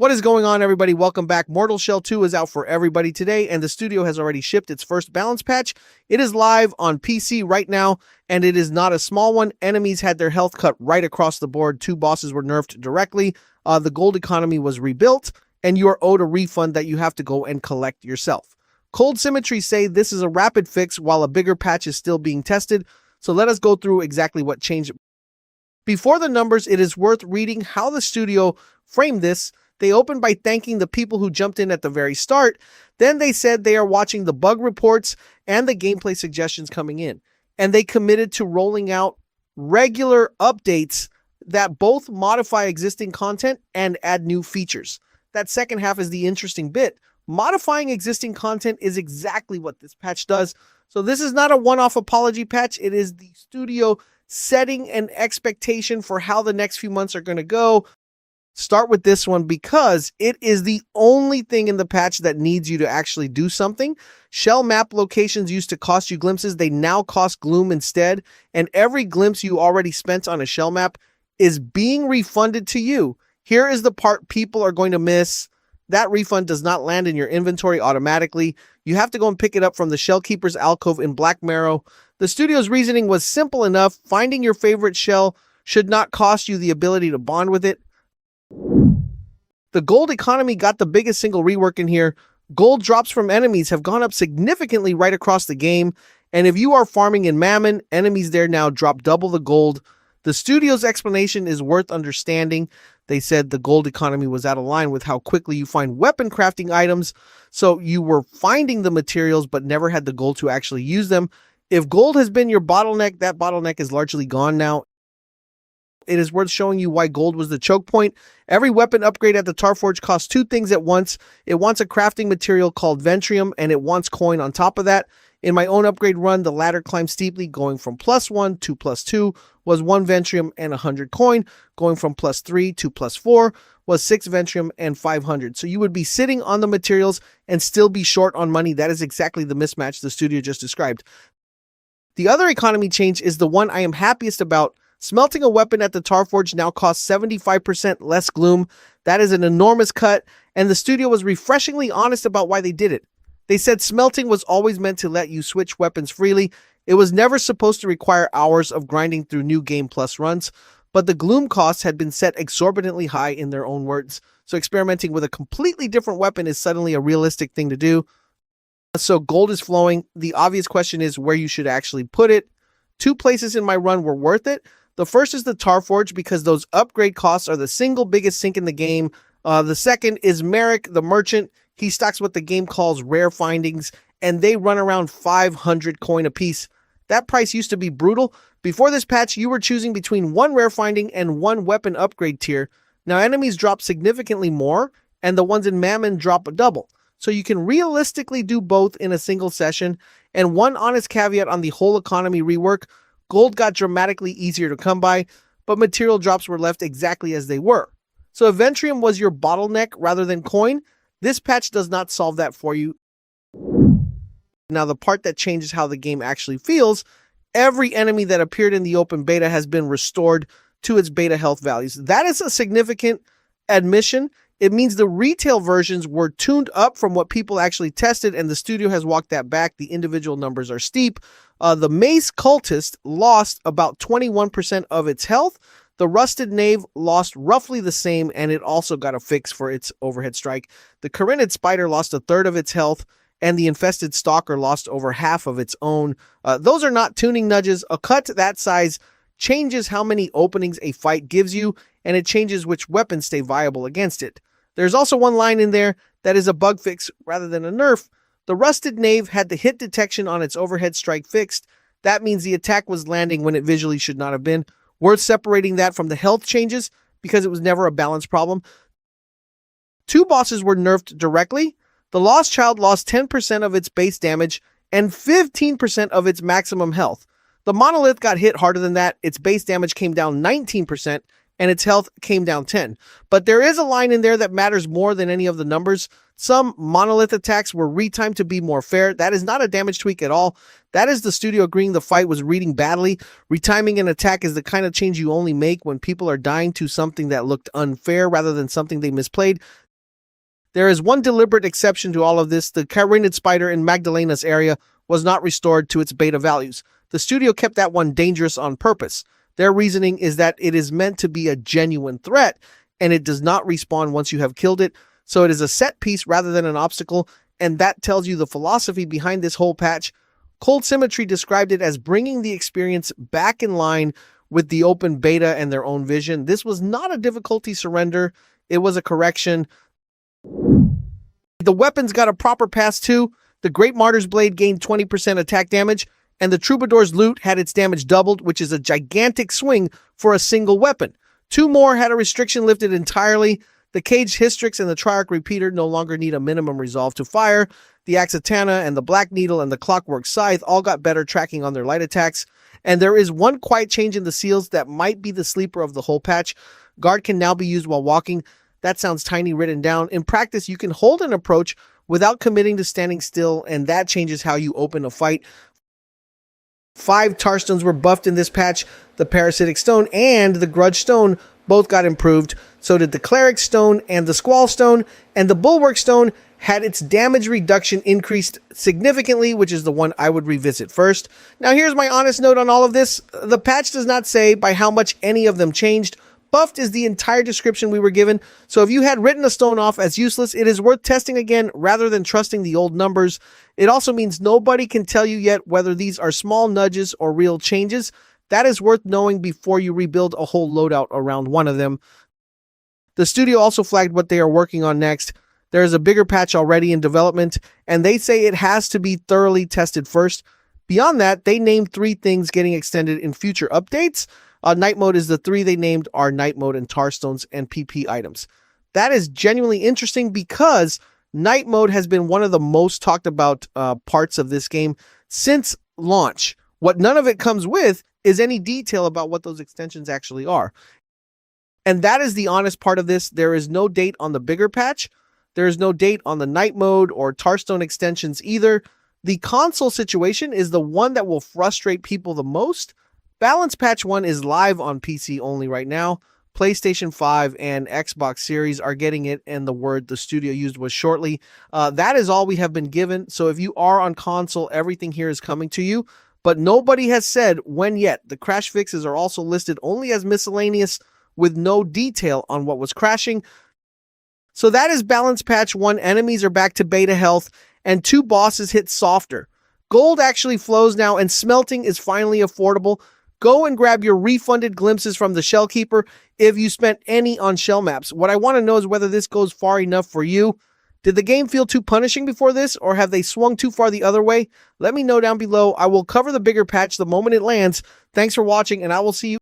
What is going on, everybody? Welcome back. Mortal Shell 2 is out for everybody today, and the studio has already shipped its first balance patch. It is live on PC right now, and it is not a small one. Enemies had their health cut right across the board. 2 bosses were nerfed directly. The gold economy was rebuilt, and you are owed a refund that you have to go and collect yourself. Cold Symmetry say this is a rapid fix while a bigger patch is still being tested. So let us go through exactly what changed. Before the numbers, it is worth reading how the studio framed this. They opened by thanking the people who jumped in at the very start. Then they said they are watching the bug reports and the gameplay suggestions coming in. And they committed to rolling out regular updates that both modify existing content and add new features. That second half is the interesting bit. Modifying existing content is exactly what this patch does. So this is not a one-off apology patch. It is the studio setting an expectation for how the next few months are going to go. Start with this one because it is the only thing in the patch that needs you to actually do something. Shell map locations used to cost you glimpses. They now cost Gloom instead. And every glimpse you already spent on a shell map is being refunded to you. Here is the part people are going to miss. That refund does not land in your inventory automatically. You have to go and pick it up from the Shellkeeper's alcove in Blackmarrow. The studio's reasoning was simple enough. Finding your favorite shell should not cost you the ability to bond with it. The gold economy got the biggest single rework in here. Gold drops from enemies have gone up significantly right across the game. And if you are farming in Mammon, enemies there now drop double the gold. The studio's explanation is worth understanding. They said the gold economy was out of line with how quickly you find weapon crafting items. So you were finding the materials but never had the gold to actually use them. If gold has been your bottleneck, that bottleneck is largely gone now. It is worth showing you why gold was the choke point. Every weapon upgrade at the Tarforge costs 2 things at once. It wants a crafting material called Ventrium, and it wants coin on top of that. In my own upgrade run, the ladder climbed steeply, going from +1 to +2 was 1 Ventrium and 100 coin. Going from +3 to +4 was 6 Ventrium and 500. So you would be sitting on the materials and still be short on money. That is exactly the mismatch the studio just described. The other economy change is the one I am happiest about. Smelting a weapon at the Tarforge now costs 75% less Gloom. That is an enormous cut, and the studio was refreshingly honest about why they did it. They said smelting was always meant to let you switch weapons freely. It was never supposed to require hours of grinding through new Game Plus runs, but the Gloom costs had been set exorbitantly high in their own words. So experimenting with a completely different weapon is suddenly a realistic thing to do. So gold is flowing. The obvious question is where you should actually put it. 2 places in my run were worth it. The first is the Tarforge because those upgrade costs are the single biggest sink in the game. The second is Merrick, the merchant. He stocks what the game calls rare findings, and they run around 500 coin apiece. That price used to be brutal. Before this patch, you were choosing between 1 rare finding and 1 weapon upgrade tier. Now enemies drop significantly more, and the ones in Mammon drop a double. So you can realistically do both in a single session. And one honest caveat on the whole economy rework: gold got dramatically easier to come by, but material drops were left exactly as they were. So if Ventrium was your bottleneck rather than coin, this patch does not solve that for you. Now the part that changes how the game actually feels: every enemy that appeared in the open beta has been restored to its beta health values. That is a significant admission. It means the retail versions were tuned up from what people actually tested, and the studio has walked that back. The individual numbers are steep. The Mace Cultist lost about 21% of its health. The Rusted Knave lost roughly the same, and it also got a fix for its overhead strike. The Corinid Spider lost 1/3 of its health, and the Infested Stalker lost over half of its own. Those are not tuning nudges. A cut that size changes how many openings a fight gives you, and it changes which weapons stay viable against it. There's also one line in there that is a bug fix rather than a nerf. The Rusted Knave had the hit detection on its overhead strike fixed. That means the attack was landing when it visually should not have been. Worth separating that from the health changes because it was never a balance problem. 2 bosses were nerfed directly. The Lost Child lost 10% of its base damage and 15% of its maximum health. The Monolith got hit harder than that. Its base damage came down 19%. And its health came down 10. But there is a line in there that matters more than any of the numbers. Some Monolith attacks were retimed to be more fair. That is not a damage tweak at all. That is the studio agreeing the fight was reading badly. Retiming an attack is the kind of change you only make when people are dying to something that looked unfair rather than something they misplayed. There is one deliberate exception to all of this. The Carinated spider in Magdalena's area was not restored to its beta values. The studio kept that one dangerous on purpose. Their reasoning is that it is meant to be a genuine threat, and it does not respawn once you have killed it, so it is a set piece rather than an obstacle, and that tells you the philosophy behind this whole patch. Cold Symmetry described it as bringing the experience back in line with the open beta and their own vision. This was not a difficulty surrender, it was a correction. The weapons got a proper pass too. The Great Martyr's Blade gained 20% attack damage, and the Troubadour's Loot had its damage doubled, which is a gigantic swing for a single weapon. 2 more had a restriction lifted entirely. The Caged Hystrix and the Triarch Repeater no longer need a minimum resolve to fire. The Axitana and the Black Needle and the Clockwork Scythe all got better tracking on their light attacks. And there is one quiet change in the seals that might be the sleeper of the whole patch. Guard can now be used while walking. That sounds tiny written down. In practice, you can hold an approach without committing to standing still, and that changes how you open a fight. 5 Tarstones were buffed in this patch. The Parasitic Stone and the Grudge Stone both got improved. So did the Cleric Stone and the Squall Stone, and the Bulwark Stone had its damage reduction increased significantly, which is the one I would revisit first. Now here's my honest note on all of this. The patch does not say by how much any of them changed. Buffed is the entire description we were given, so if you had written a stone off as useless, it is worth testing again rather than trusting the old numbers. It also means nobody can tell you yet whether these are small nudges or real changes. That is worth knowing before you rebuild a whole loadout around one of them. The studio also flagged what they are working on next. There is a bigger patch already in development, and they say it has to be thoroughly tested first. Beyond that, they named 3 things getting extended in future updates. Night mode is the 3 they named are night mode and Tarstones and PP items. That is genuinely interesting because night mode has been one of the most talked about parts of this game since launch. What none of it comes with is any detail about what those extensions actually are. And that is the honest part of this. There is no date on the bigger patch. There is no date on the night mode or Tarstone extensions either. The console situation is the one that will frustrate people the most. Balance Patch 1 is live on PC only right now. PlayStation 5 and Xbox Series are getting it, and the word the studio used was shortly. That is all we have been given. So if you are on console, everything here is coming to you. But nobody has said when yet. The crash fixes are also listed only as miscellaneous with no detail on what was crashing. So that is Balance Patch 1. Enemies are back to beta health, and 2 bosses hit softer. Gold actually flows now, and Smelting is finally affordable. Go and grab your refunded glimpses from the Shellkeeper if you spent any on shell maps. What I want to know is whether this goes far enough for you. Did the game feel too punishing before this, or have they swung too far the other way? Let me know down below. I will cover the bigger patch the moment it lands. Thanks for watching, and I will see you